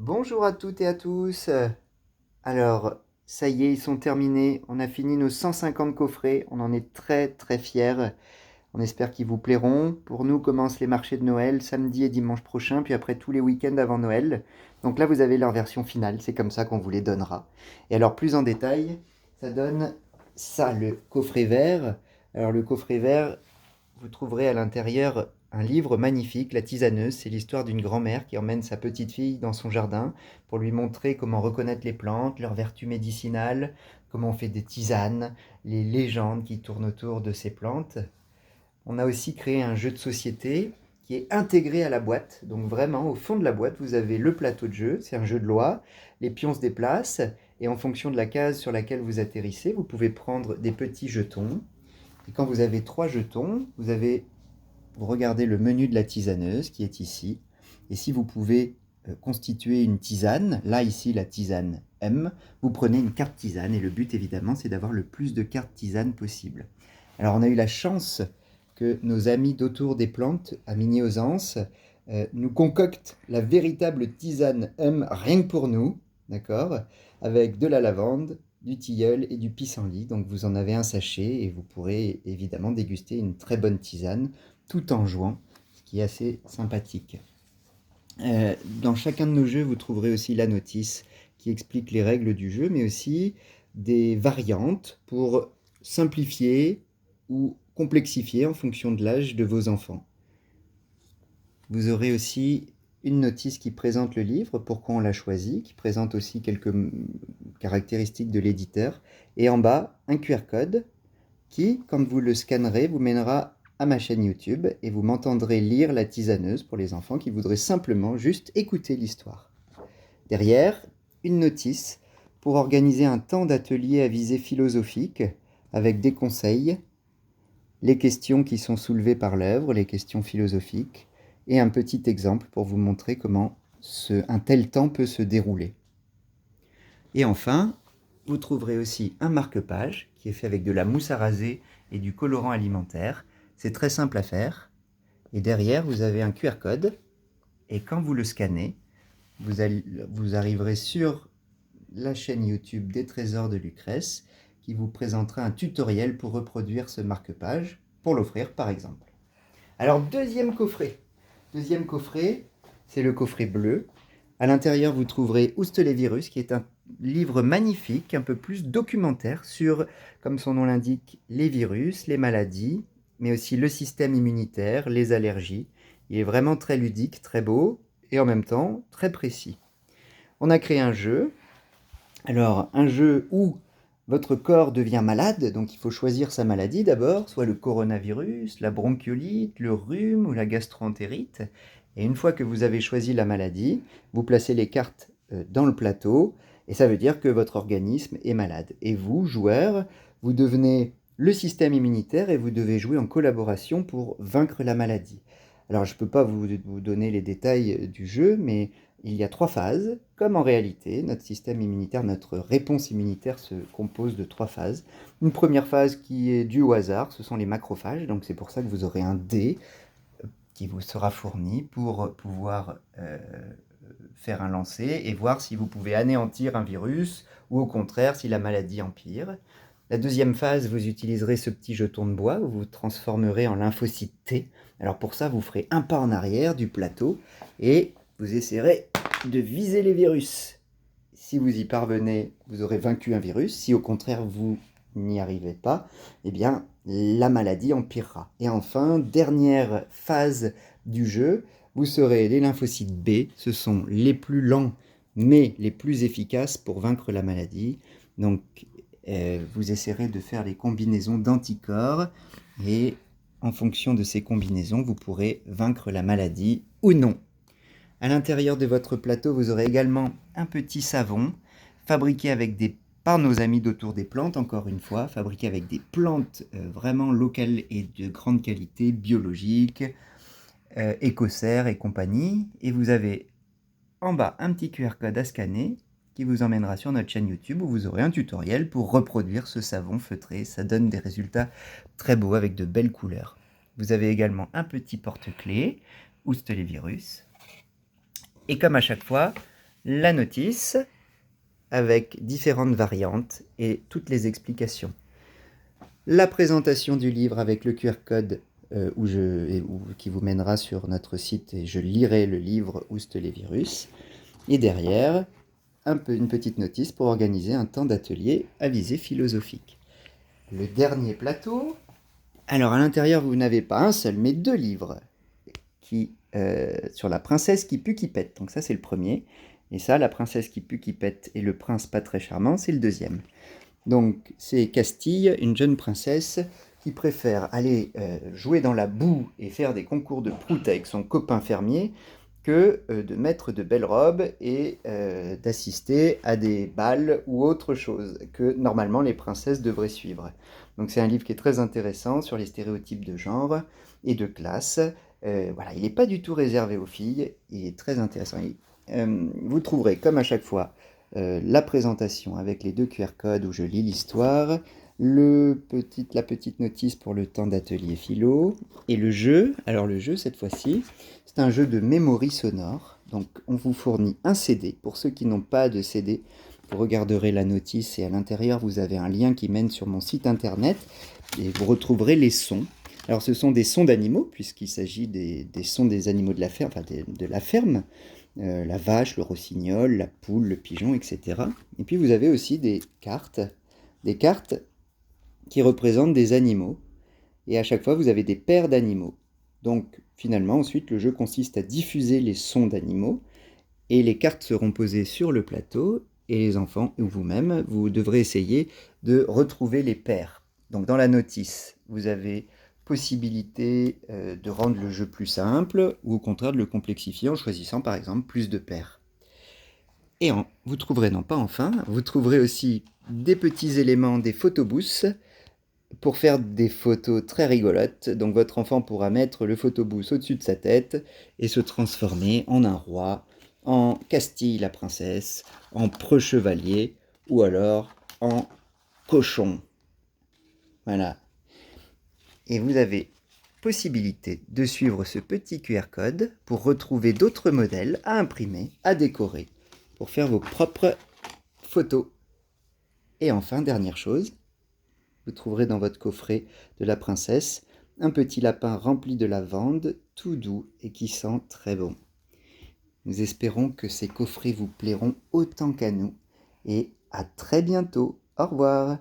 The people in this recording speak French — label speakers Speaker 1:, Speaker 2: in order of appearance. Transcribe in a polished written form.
Speaker 1: Bonjour à toutes et à tous. Alors, ça y est, ils sont terminés. On a fini nos 150 coffrets. On en est très très fiers. On espère qu'ils vous plairont. Pour nous, commencent les marchés de Noël samedi et dimanche prochain, puis après tous les week-ends avant Noël. Donc là, vous avez leur version finale. C'est comme ça qu'on vous les donnera. Et alors, plus en détail, ça donne ça, le coffret vert. Alors, le coffret vert, vous trouverez à l'intérieur un livre magnifique, La tisaneuse. C'est l'histoire d'une grand-mère qui emmène sa petite-fille dans son jardin pour lui montrer comment reconnaître les plantes, leurs vertus médicinales, comment on fait des tisanes, les légendes qui tournent autour de ces plantes. On a aussi créé un jeu de société qui est intégré à la boîte. Donc vraiment, au fond de la boîte, vous avez le plateau de jeu, c'est un jeu de loi, les pions se déplacent, et en fonction de la case sur laquelle vous atterrissez, vous pouvez prendre des petits jetons. Et quand vous avez 3 jetons, vous regardez le menu de la tisaneuse qui est ici. Et si vous pouvez constituer une tisane, là ici la tisane M, vous prenez une carte tisane et le but évidemment c'est d'avoir le plus de cartes tisane possible. Alors on a eu la chance que nos amis d'Autour des Plantes, à Migné-aux-Anses, nous concoctent la véritable tisane M rien que pour nous, d'accord, avec de la lavande, du tilleul et du pissenlit. Donc vous en avez un sachet et vous pourrez évidemment déguster une très bonne tisane tout en jouant, ce qui est assez sympathique. Dans chacun de nos jeux, vous trouverez aussi la notice qui explique les règles du jeu, mais aussi des variantes pour simplifier ou complexifier en fonction de l'âge de vos enfants. Vous aurez aussi une notice qui présente le livre, pourquoi on l'a choisi, qui présente aussi quelques caractéristiques de l'éditeur, et en bas, un QR code qui, quand vous le scannerez, vous mènera à ma chaîne YouTube et vous m'entendrez lire La tisaneuse pour les enfants qui voudraient simplement juste écouter l'histoire. Derrière, une notice pour organiser un temps d'atelier à visée philosophique avec des conseils, les questions qui sont soulevées par l'œuvre, les questions philosophiques, et un petit exemple pour vous montrer comment un tel temps peut se dérouler. Et enfin, vous trouverez aussi un marque-page qui est fait avec de la mousse à raser et du colorant alimentaire. C'est très simple à faire. Et derrière, vous avez un QR code. Et quand vous le scannez, vous arriverez sur la chaîne YouTube des Trésors de Lucrèce qui vous présentera un tutoriel pour reproduire ce marque-page, pour l'offrir par exemple. Alors, deuxième coffret. Deuxième coffret, c'est le coffret bleu. À l'intérieur, vous trouverez Ouste les virus, qui est un livre magnifique, un peu plus documentaire sur, comme son nom l'indique, les virus, les maladies, mais aussi le système immunitaire, les allergies. Il est vraiment très ludique, très beau, et en même temps très précis. On a créé un jeu. Alors, un jeu où votre corps devient malade, donc il faut choisir sa maladie d'abord, soit le coronavirus, la bronchiolite, le rhume ou la gastroentérite. Et une fois que vous avez choisi la maladie, vous placez les cartes dans le plateau, et ça veut dire que votre organisme est malade. Et vous, joueur, vous devenez le système immunitaire et vous devez jouer en collaboration pour vaincre la maladie. Alors je ne peux pas vous donner les détails du jeu, mais il y a 3 phases, comme en réalité, notre système immunitaire, notre réponse immunitaire se compose de 3 phases. Une première phase qui est due au hasard, ce sont les macrophages, donc c'est pour ça que vous aurez un dé qui vous sera fourni pour pouvoir faire un lancer et voir si vous pouvez anéantir un virus ou au contraire si la maladie empire. La deuxième phase, vous utiliserez ce petit jeton de bois, vous vous transformerez en lymphocyte T. Alors pour ça, vous ferez un pas en arrière du plateau et vous essaierez de viser les virus. Si vous y parvenez, vous aurez vaincu un virus. Si au contraire vous n'y arrivez pas, eh bien la maladie empirera. Et enfin, dernière phase du jeu, vous serez les lymphocytes B. Ce sont les plus lents mais les plus efficaces pour vaincre la maladie. Donc vous essaierez de faire les combinaisons d'anticorps et en fonction de ces combinaisons, vous pourrez vaincre la maladie ou non. À l'intérieur de votre plateau, vous aurez également un petit savon fabriqué par nos amis d'Autour des Plantes, encore une fois, fabriqué avec des plantes vraiment locales et de grande qualité, biologiques, écossaires et compagnie. Et vous avez en bas un petit QR code à scanner qui vous emmènera sur notre chaîne YouTube où vous aurez un tutoriel pour reproduire ce savon feutré. Ça donne des résultats très beaux avec de belles couleurs. Vous avez également un petit porte-clés, Ouste les virus. Et comme à chaque fois, la notice avec différentes variantes et toutes les explications. La présentation du livre avec le QR code qui vous mènera sur notre site et je lirai le livre Ouste les virus. Et derrière, une petite notice pour organiser un temps d'atelier à visée philosophique. Le dernier plateau. Alors à l'intérieur, vous n'avez pas un seul, mais 2 livres sur la princesse qui pue qui pète. Donc ça, c'est le premier. Et ça, la princesse qui pue qui pète et le prince pas très charmant, c'est le deuxième. Donc c'est Castille, une jeune princesse qui préfère aller jouer dans la boue et faire des concours de prout avec son copain fermier que de mettre de belles robes et d'assister à des bals ou autre chose que normalement les princesses devraient suivre. Donc c'est un livre qui est très intéressant sur les stéréotypes de genre et de classe. Voilà, il n'est pas du tout réservé aux filles, il est très intéressant. Vous trouverez comme à chaque fois la présentation avec les 2 QR codes où je lis l'histoire, la petite notice pour le temps d'atelier philo, et le jeu. Alors le jeu, cette fois-ci, c'est un jeu de mémoire sonore. Donc on vous fournit un CD. Pour ceux qui n'ont pas de CD, vous regarderez la notice et à l'intérieur, vous avez un lien qui mène sur mon site internet et vous retrouverez les sons. Alors ce sont des sons d'animaux, puisqu'il s'agit des sons des animaux de la ferme, enfin de la ferme. La vache, le rossignol, la poule, le pigeon, etc. Et puis vous avez aussi des cartes qui représentent des animaux. Et à chaque fois, vous avez des paires d'animaux. Donc finalement, ensuite, le jeu consiste à diffuser les sons d'animaux. Et les cartes seront posées sur le plateau. Et les enfants, ou vous-même, vous devrez essayer de retrouver les paires. Donc dans la notice, vous avez possibilité de rendre le jeu plus simple ou au contraire de le complexifier en choisissant par exemple plus de paires. Et vous trouverez, non pas enfin, vous trouverez aussi des petits éléments, des photobooths pour faire des photos très rigolotes. Donc votre enfant pourra mettre le photobooth au-dessus de sa tête et se transformer en un roi, en Castille la princesse, en preux chevalier ou alors en cochon. Voilà. Et vous avez possibilité de suivre ce petit QR code pour retrouver d'autres modèles à imprimer, à décorer, pour faire vos propres photos. Et enfin, dernière chose, vous trouverez dans votre coffret de la princesse un petit lapin rempli de lavande, tout doux et qui sent très bon. Nous espérons que ces coffrets vous plairont autant qu'à nous et à très bientôt. Au revoir.